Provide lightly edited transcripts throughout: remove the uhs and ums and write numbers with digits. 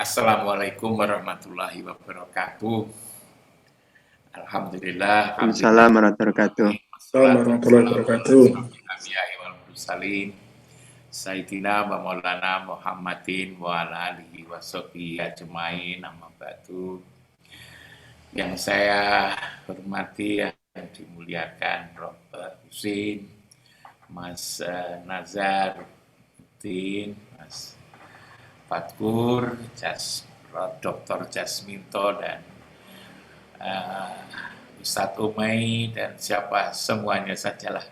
Assalamualaikum warahmatullahi wabarakatuh. Alhamdulillah. Waalaikumsalam warahmatullahi wabarakatuh. Assalamualaikum warahmatullahi wabarakatuh. Sayyidina wa Maulana Muhammadin wa ala alihi wa sahbihi ajmain, amma ba'du. Yang saya hormati, yang dimuliakan Robert Husin, Mas Nazar Udin, Mas Fatkur, Dr. Jasminto, dan Ustadz Umay, dan siapa semuanya sajalah.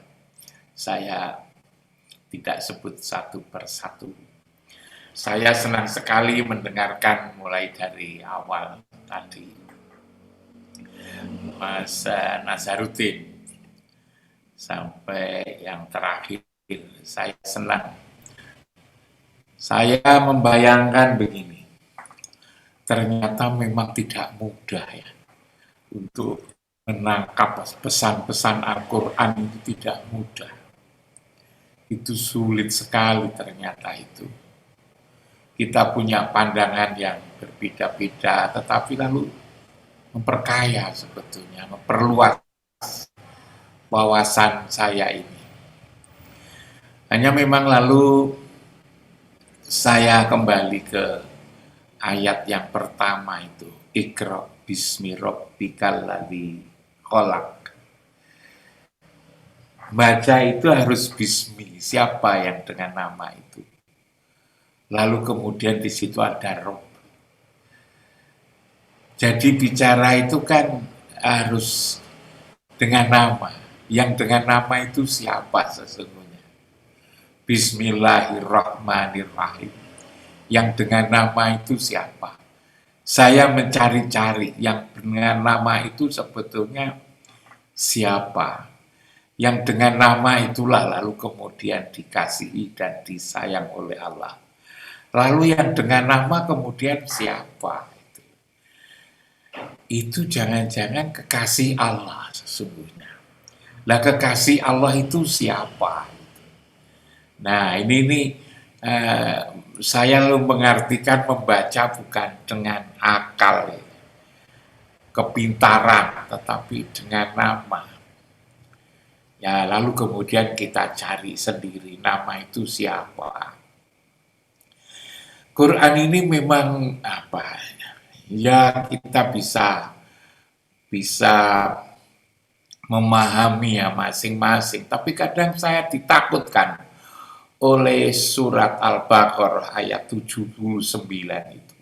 Saya tidak sebut satu persatu. Saya senang sekali mendengarkan mulai dari awal tadi. Mas Nazaruddin sampai yang terakhir, saya senang. Saya membayangkan begini, ternyata memang tidak mudah ya untuk menangkap pesan-pesan Al-Quran, itu tidak mudah. Itu sulit sekali ternyata itu. Kita punya pandangan yang berbeda-beda, tetapi lalu memperkaya sebetulnya, memperluas wawasan saya ini. Hanya memang lalu saya kembali ke ayat yang pertama itu, Iqra bismi rabbikal ladzi khalaq. Baca itu harus bismi, siapa yang dengan nama itu. Lalu kemudian di situ ada Rabb. Jadi bicara itu kan harus dengan nama. Yang dengan nama itu siapa sesungguhnya? Bismillahirrahmanirrahim. Yang dengan nama itu siapa? Saya mencari-cari yang dengan nama itu sebetulnya siapa. Yang dengan nama itulah lalu kemudian dikasihi dan disayang oleh Allah. Lalu yang dengan nama kemudian siapa? Itu jangan-jangan kekasih Allah sesungguhnya. Lah kekasih Allah itu siapa? Nah ini saya mengartikan membaca bukan dengan akal, kepintaran, tetapi dengan nama. Ya lalu kemudian kita cari sendiri nama itu siapa. Quran ini memang apa? Ya kita bisa memahami ya masing-masing. Tapi kadang saya ditakutkan oleh surat Al-Baqarah ayat 79 itu.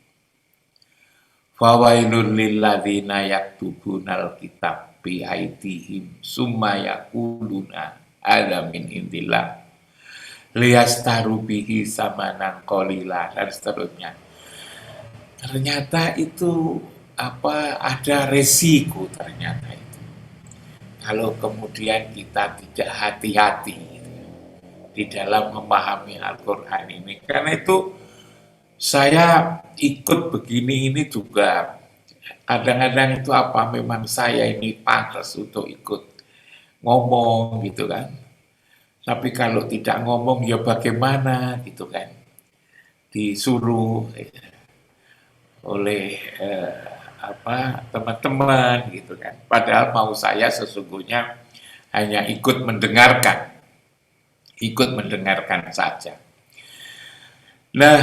Fawailul lilladzina yaktubunal kitab bi aydihim summa yaquluna hadza min indillah liyastaru bihi samanan qalila dan seterusnya. Ternyata itu ada resiko ternyata itu. Kalau kemudian kita tidak hati-hati di dalam memahami Al-Quran ini. Karena itu saya ikut begini ini juga kadang-kadang itu memang saya ini pantas untuk ikut ngomong gitu kan. Tapi kalau tidak ngomong ya bagaimana gitu kan. Disuruh oleh teman-teman gitu kan. Padahal mau saya sesungguhnya hanya ikut mendengarkan saja. Nah,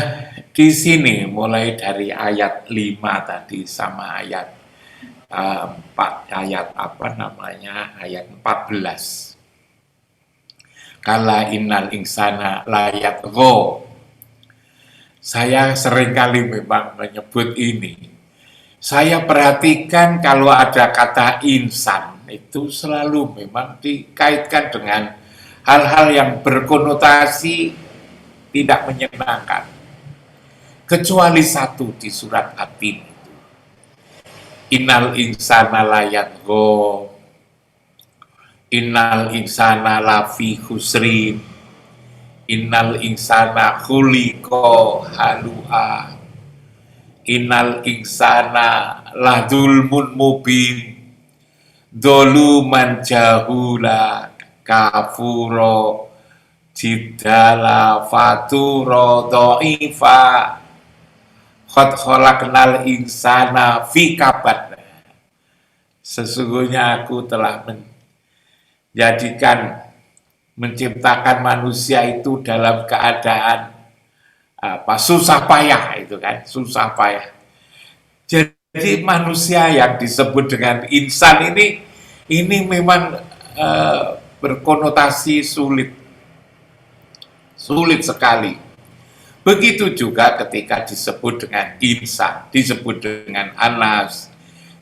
di sini mulai dari ayat 5 tadi sama ayat 14. Ayat 14. Kala innal insana layat go. Saya seringkali memang menyebut ini. Saya perhatikan kalau ada kata insan itu selalu memang dikaitkan dengan hal-hal yang berkonotasi tidak menyenangkan. Kecuali satu di surat At-Tin itu. Innal insana layatgho. Innal insana lafi khusrin. Innal insana khuliqa halu'a. Innal insana ladulmun mubin. Doluman jahula kafuro jidala faturo do'ifa Qad khalaqnal insana fi kabad. Sesungguhnya aku telah menciptakan manusia itu dalam keadaan susah payah, itu kan, susah payah. Jadi manusia yang disebut dengan insan ini memang berkonotasi sulit sekali. Begitu juga ketika disebut dengan insan, disebut dengan anas,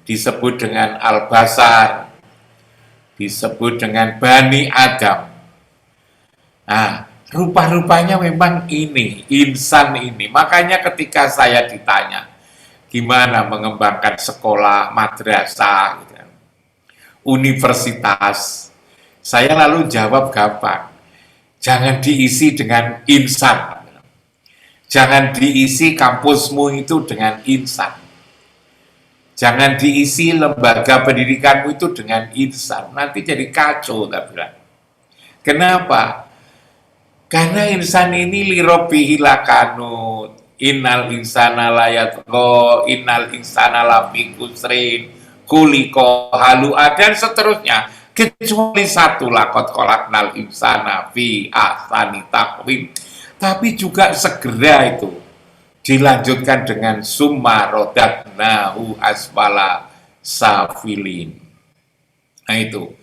disebut dengan al-basar, disebut dengan Bani Adam. Nah, rupa-rupanya memang ini, insan ini. Makanya ketika saya ditanya, gimana mengembangkan sekolah, madrasah, gitu, universitas, saya lalu jawab gampang, jangan diisi dengan insan. Jangan diisi kampusmu itu dengan insan. Jangan diisi lembaga pendidikanmu itu dengan insan. Nanti jadi kacau, tak bilang. Kenapa? Karena insan ini lirobihi lakanut. Innal insana layatko, innal insana lafi kusrin, kuliko halu'a, dan seterusnya. Kecuali satu, laqad khalaqnal insana fi ahsani taqwim. Tapi juga segera itu dilanjutkan dengan summa rodadnahu asfala safilin. Nah itu.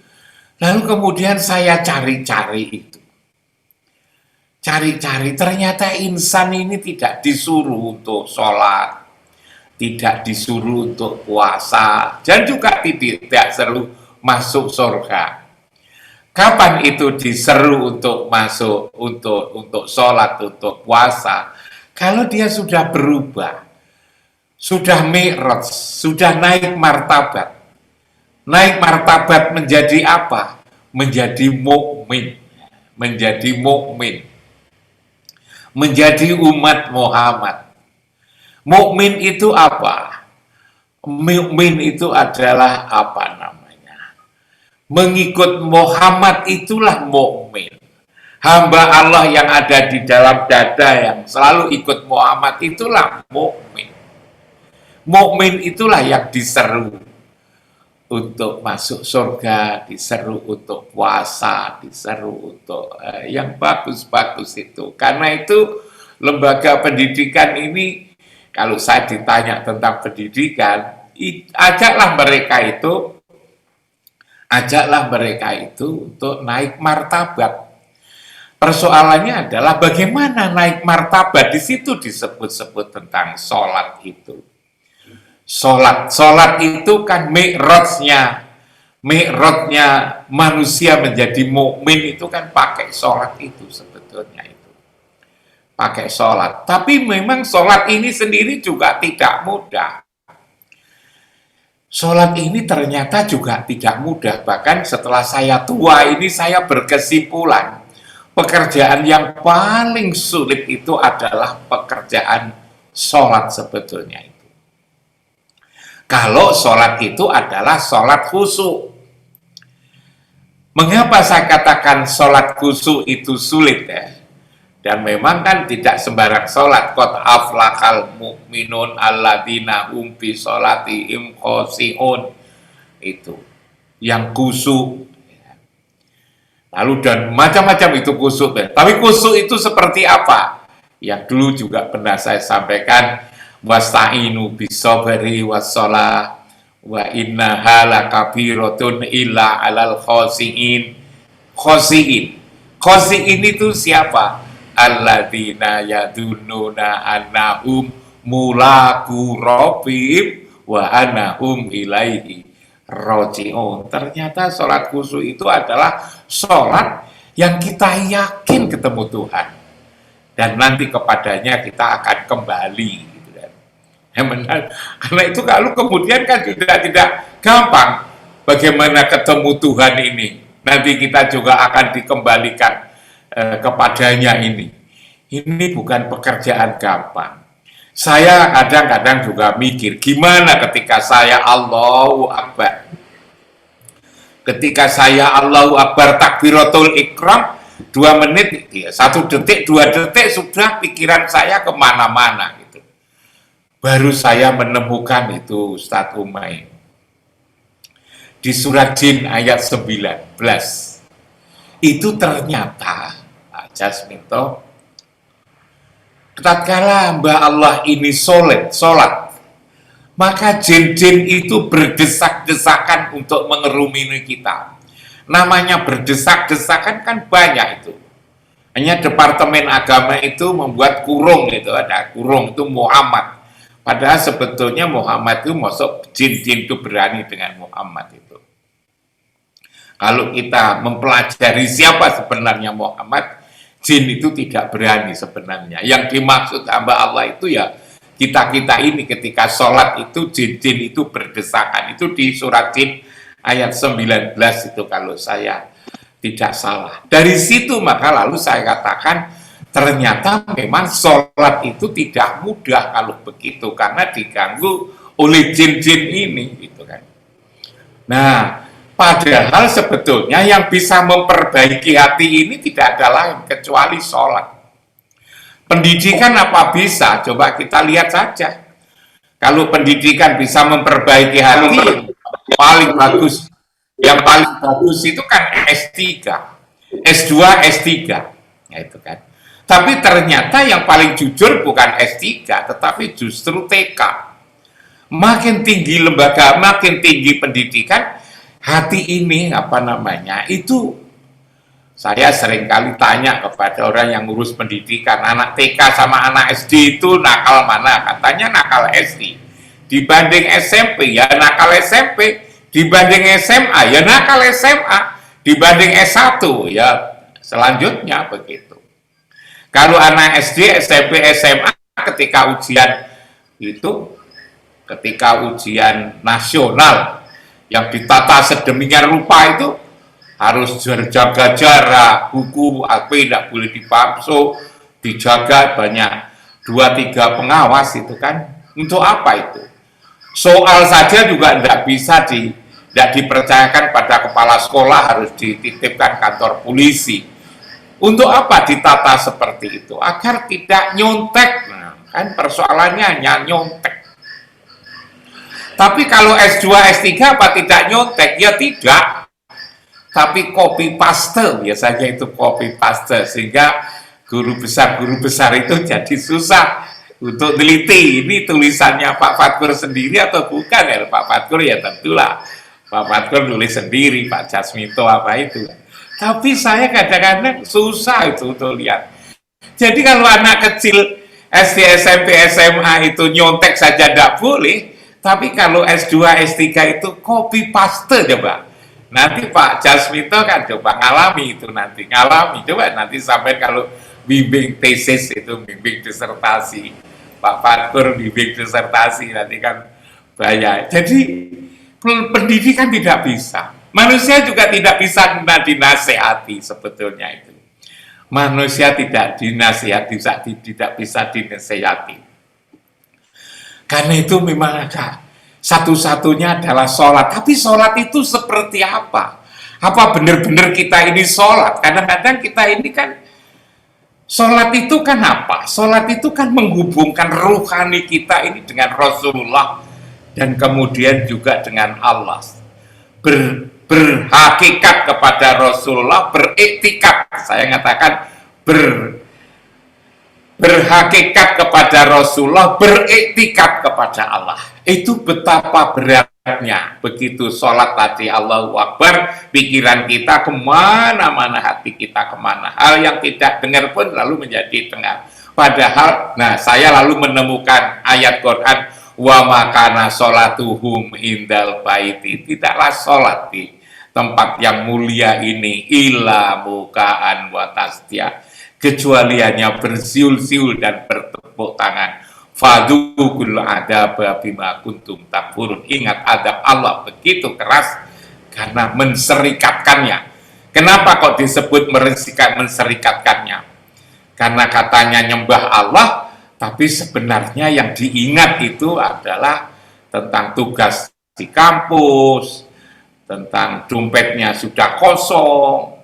Lalu kemudian saya cari-cari itu. Cari-cari, ternyata insan ini tidak disuruh untuk sholat, tidak disuruh untuk puasa, dan juga tidak seru masuk surga. Kapan itu diseru untuk masuk, untuk sholat, untuk puasa? Kalau dia sudah berubah, sudah mi'raj, sudah naik martabat. Naik martabat menjadi apa? Menjadi mukmin, menjadi mukmin, menjadi umat Muhammad. Mukmin itu apa? Mukmin itu adalah apa namanya? Mengikut Muhammad itulah mukmin. Hamba Allah yang ada di dalam dada yang selalu ikut Muhammad itulah mukmin. Mukmin itulah yang diseru untuk masuk surga, diseru untuk puasa, diseru untuk yang bagus-bagus itu. Karena itu lembaga pendidikan ini, kalau saya ditanya tentang pendidikan, ajaklah mereka itu untuk naik martabat. Persoalannya adalah bagaimana naik martabat. Di situ disebut-sebut tentang sholat itu. Sholat itu kan mi'rajnya manusia menjadi mukmin itu kan pakai sholat itu sebetulnya itu. Pakai sholat. Tapi memang sholat ini sendiri juga tidak mudah. Sholat ini ternyata juga tidak mudah. Bahkan setelah saya tua ini saya berkesimpulan, pekerjaan yang paling sulit itu adalah pekerjaan sholat sebetulnya itu. Kalau sholat itu adalah sholat khusyuk. Mengapa saya katakan sholat khusyuk itu sulit ya? Dan memang kan tidak sembarang sholat. Qad aflahal mu'minun alladzina hum fi sholatihim khoshi'un. Itu yang khusyuk. Lalu dan macam-macam itu khusyuk. Tapi khusyuk itu seperti apa? Yang dulu juga pernah saya sampaikan, wasta'inu bisobri wassalah wa innaha lakabiratun illa alal khoshi'in. Khoshi'in itu siapa? Alladzina yadununa annahum mulaku rabbihim wa annahum ilaihi raji'un. Ternyata sholat khusyuk itu adalah sholat yang kita yakin ketemu Tuhan dan nanti kepadanya kita akan kembali gitu kan. Karena itu kalau kemudian kan juga tidak gampang bagaimana ketemu Tuhan ini. Nanti kita juga akan dikembalikan kepadanya ini. Ini bukan pekerjaan gampang. Saya kadang-kadang juga mikir, gimana ketika saya Allahu Akbar. Ketika saya Allahu Akbar takbiratul ikram, 2 menit, 1 detik, 2 detik sudah pikiran saya kemana-mana gitu. baru saya menemukan itu Ustadz Umay. Di surat Jin ayat 19. Itu ternyata, Jasminto, tatkala hamba Allah ini sholat, maka jin-jin itu berdesak-desakan untuk mengerumuni kita. Namanya berdesak-desakan kan banyak itu. Hanya Departemen Agama itu membuat kurung itu, ada kurung itu Muhammad. Padahal sebetulnya Muhammad itu masuk jin-jin itu berani dengan Muhammad itu. Kalau kita mempelajari siapa sebenarnya Muhammad, jin itu tidak berani sebenarnya. Yang dimaksud hamba Allah itu ya kita-kita ini ketika sholat itu jin-jin itu berdesakan. Itu di surat Jin ayat 19 itu kalau saya tidak salah. Dari situ maka lalu saya katakan ternyata memang sholat itu tidak mudah kalau begitu karena diganggu oleh jin-jin ini gitu kan. Nah, padahal sebetulnya yang bisa memperbaiki hati ini tidak ada lain kecuali sholat. Pendidikan apa bisa? Coba kita lihat saja. Kalau pendidikan bisa memperbaiki hati, yang paling bagus itu kan S3, S2, S3, ya itu kan. Tapi ternyata yang paling jujur bukan S3, tetapi justru TK. Makin tinggi lembaga, makin tinggi pendidikan, hati ini apa namanya itu saya seringkali tanya kepada orang yang ngurus pendidikan, anak TK sama anak SD itu nakal mana? Katanya nakal SD. Dibanding SMP ya nakal SMP, dibanding SMA ya nakal SMA, dibanding S1 ya selanjutnya begitu. Kalau anak SD, SMP, SMA ketika ujian nasional yang ditata sedemikian rupa itu harus jaga jarak, buku apa tidak boleh dipalsu, dijaga banyak 2-3 pengawas itu kan. Untuk apa itu? Soal saja juga tidak dipercayakan pada kepala sekolah, harus dititipkan kantor polisi. Untuk apa ditata seperti itu? Agar tidak nyontek. Nah, kan persoalannya hanya nyontek. Tapi kalau S2, S3 apa tidak nyontek? Ya tidak. Tapi copy paste, biasanya itu copy paste. Sehingga guru besar itu jadi susah untuk teliti. Ini tulisannya Pak Fatkur sendiri atau bukan ya? Pak Fatkur ya tentulah. Pak Fatkur nulis sendiri, Pak Jasminto apa itu. Tapi saya kadang-kadang susah itu untuk lihat. Jadi kalau anak kecil SD, SMP, SMA itu nyontek saja tidak boleh, tapi kalau S2, S3 itu copy paste coba. Nanti Pak Jasminto kan coba ngalami itu nanti, coba nanti sampai kalau bimbing tesis itu, bimbing disertasi, Pak Fatkur bimbing disertasi nanti kan banyak. Jadi pendidikan tidak bisa. Manusia juga tidak bisa dinasehati sebetulnya itu. Manusia tidak dinasehati, tidak bisa dinasehati. Karena itu memang satu-satunya adalah sholat. Tapi sholat itu seperti apa? Apa benar-benar kita ini sholat? Kadang-kadang kita ini kan, sholat itu kan apa? Sholat itu kan menghubungkan ruhani kita ini dengan Rasulullah dan kemudian juga dengan Allah. Berhakikat kepada Rasulullah, beriktikad, saya katakan berhakikat kepada Rasulullah, beriktikad kepada Allah. Itu betapa beratnya. Begitu sholat tadi Allahu Akbar, pikiran kita kemana-mana, hati kita kemana. Hal yang tidak dengar pun lalu menjadi dengar. Padahal, nah saya lalu menemukan ayat Quran, wa makana sholatuhum indal baiti, tidaklah sholat di tempat yang mulia ini illa mukaan wa tasdiah, kecuali hanya bersiul-siul dan bertepuk tangan. Fadukul adaba bima kuntum takfurun, ingat adab Allah begitu keras karena menserikatkannya. Kenapa kok disebut menserikatkannya? Karena katanya nyembah Allah, tapi sebenarnya yang diingat itu adalah tentang tugas di kampus, tentang dompetnya sudah kosong,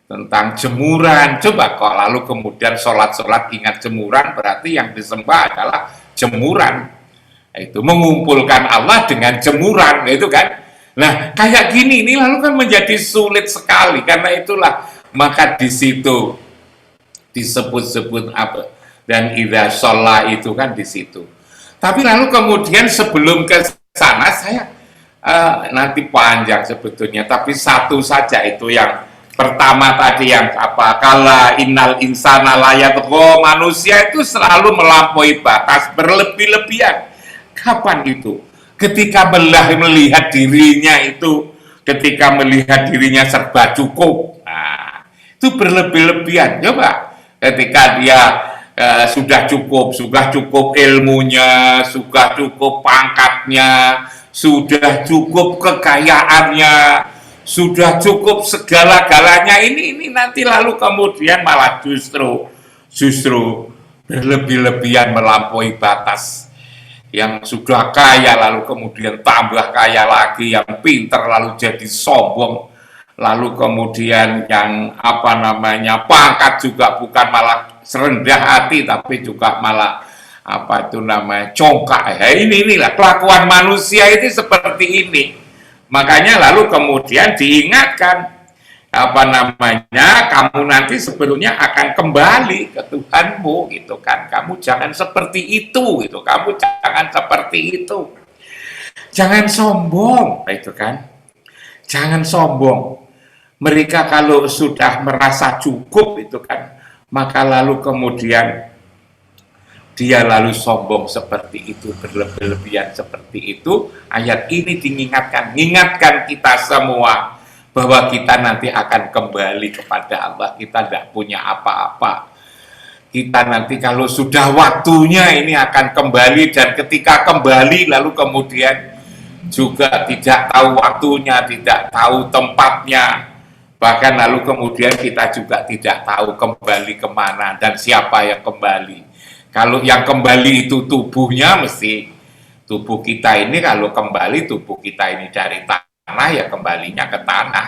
tentang jemuran. Coba kok lalu kemudian sholat-sholat ingat jemuran, berarti yang disembah adalah jemuran. Itu mengumpulkan Allah dengan jemuran, itu kan. Nah, kayak gini ini lalu kan menjadi sulit sekali, karena itulah maka di situ disebut-sebut apa, dan idza sholla itu kan di situ. Tapi lalu kemudian sebelum ke sana saya nanti panjang sebetulnya, tapi satu saja itu yang pertama tadi yang apa, kala innal insana layatgha, manusia itu selalu melampaui batas, berlebih-lebihan. Kapan itu? Ketika melihat dirinya itu, ketika melihat dirinya serba cukup, nah, itu berlebih-lebihan. Coba ketika dia sudah cukup ilmunya, sudah cukup pangkatnya, sudah cukup kekayaannya, sudah cukup segala-galanya, ini nanti lalu kemudian malah justru berlebih-lebihan melampaui batas. Yang sudah kaya lalu kemudian tambah kaya lagi, yang pinter lalu jadi sombong, lalu kemudian yang apa namanya pangkat juga bukan malah serendah hati, tapi juga malah apa itu namanya congkak. Ya, inilah kelakuan manusia itu seperti ini. Makanya lalu kemudian diingatkan apa namanya, kamu nanti sebetulnya akan kembali ke Tuhanmu, gitu kan. Kamu jangan seperti itu, gitu. Kamu jangan seperti itu. Jangan sombong, itu kan. Jangan sombong. Mereka kalau sudah merasa cukup, itu kan, maka lalu kemudian dia lalu sombong seperti itu, berlebih-lebihan seperti itu. Ayat ini mengingatkan kita semua bahwa kita nanti akan kembali kepada Allah. Kita tidak punya apa-apa. Kita nanti kalau sudah waktunya ini akan kembali, dan ketika kembali lalu kemudian juga tidak tahu waktunya, tidak tahu tempatnya, bahkan lalu kemudian kita juga tidak tahu kembali kemana dan siapa yang kembali. Kalau yang kembali itu tubuhnya, mesti tubuh kita ini kalau kembali, tubuh kita ini dari tanah, ya kembalinya ke tanah,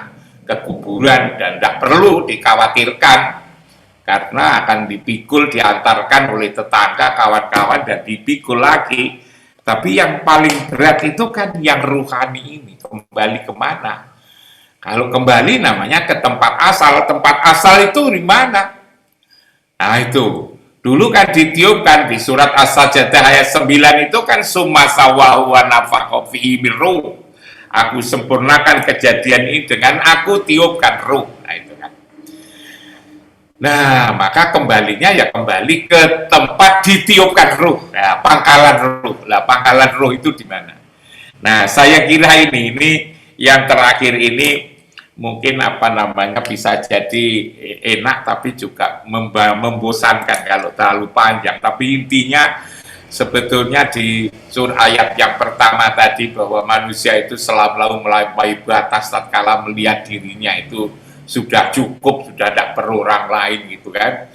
ke kuburan, dan tidak perlu dikhawatirkan karena akan dipikul, diantarkan oleh tetangga, kawan-kawan, dan dipikul lagi. Tapi yang paling berat itu kan yang rohani ini, kembali kemana? Kalau kembali namanya ke tempat asal itu di mana? Nah itu, dulu kan ditiupkan di surat As-Sajdah ayat 9 itu kan summa sawahu wa nafakha fihi min ruh. Aku sempurnakan kejadian ini dengan aku tiupkan ruh. Nah itu kan. Nah, maka kembalinya ya kembali ke tempat ditiupkan ruh. Nah, pangkalan ruh. Lah, pangkalan ruh itu di mana? Nah, saya kira ini yang terakhir ini mungkin apa namanya bisa jadi enak, tapi juga membosankan kalau terlalu panjang. Tapi intinya sebetulnya di surah ayat yang pertama tadi, bahwa manusia itu selalu melampaui batas tatkala melihat dirinya itu sudah cukup, sudah tidak perlu orang lain, gitu kan.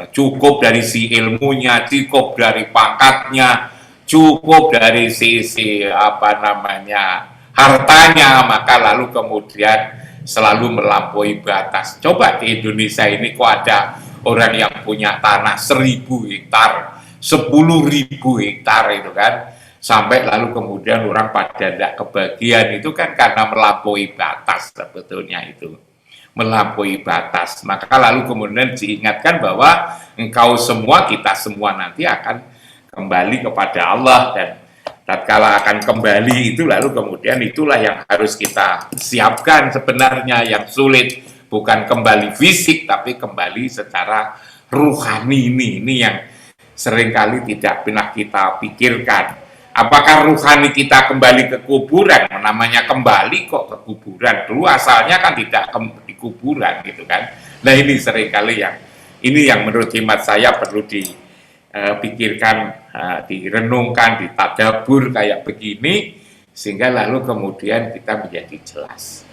Cukup dari si ilmunya, cukup dari pangkatnya, cukup dari sisi apa namanya hartanya, maka lalu kemudian selalu melampaui batas. Coba di Indonesia ini kok ada orang yang punya tanah 1000 hektar, 10.000 hektar itu kan, sampai lalu kemudian orang pada tidak kebagian, itu kan karena melampaui batas sebetulnya itu. Melampaui batas. Maka lalu kemudian diingatkan bahwa engkau semua, kita semua nanti akan kembali kepada Allah, dan tatkala akan kembali itu lalu kemudian itulah yang harus kita siapkan sebenarnya. Yang sulit bukan kembali fisik, tapi kembali secara ruhani. Ini yang seringkali tidak pernah kita pikirkan. Apakah ruhani kita kembali ke kuburan? Namanya kembali kok ke kuburan, dulu asalnya kan tidak di kuburan, gitu kan. Nah ini seringkali yang menurut hemat saya perlu dipikirkan, direnungkan, ditadabur kayak begini, sehingga lalu kemudian kita menjadi jelas.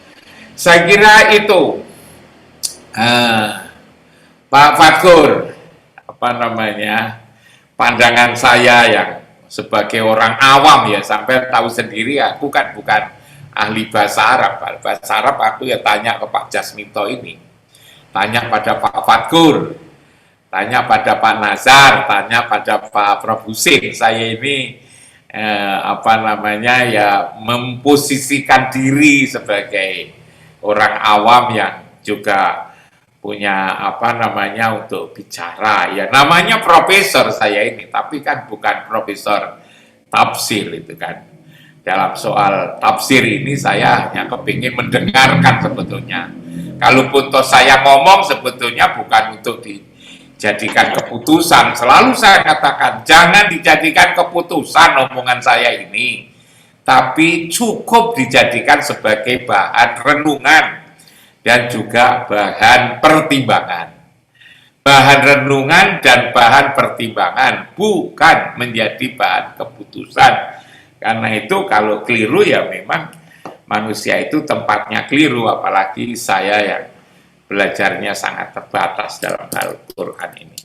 Saya kira itu Pak Fathur, apa namanya, pandangan saya yang sebagai orang awam, ya sampai tahu sendiri aku kan bukan ahli bahasa Arab. Bahasa Arab aku ya tanya ke Pak Jasminto ini, tanya pada Pak Fathur, tanya pada Pak Nazar, tanya pada Pak Prof Husin. Saya ini memposisikan diri sebagai orang awam yang juga punya untuk bicara. Ya namanya profesor saya ini, tapi kan bukan profesor tafsir itu kan. Dalam soal tafsir ini saya hanya kepingin mendengarkan sebetulnya. Kalaupun toh saya ngomong sebetulnya bukan untuk dijadikan keputusan. Selalu saya katakan jangan dijadikan keputusan omongan saya ini, tapi cukup dijadikan sebagai bahan renungan dan juga bahan pertimbangan. Bahan renungan dan bahan pertimbangan, bukan menjadi bahan keputusan. Karena itu kalau keliru ya memang manusia itu tempatnya keliru, apalagi saya yang belajarnya sangat terbatas dalam hal Quran ini.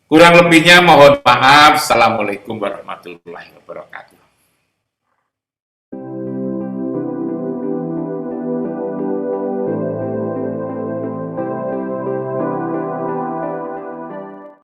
Kurang lebihnya mohon maaf. Assalamualaikum warahmatullahi wabarakatuh.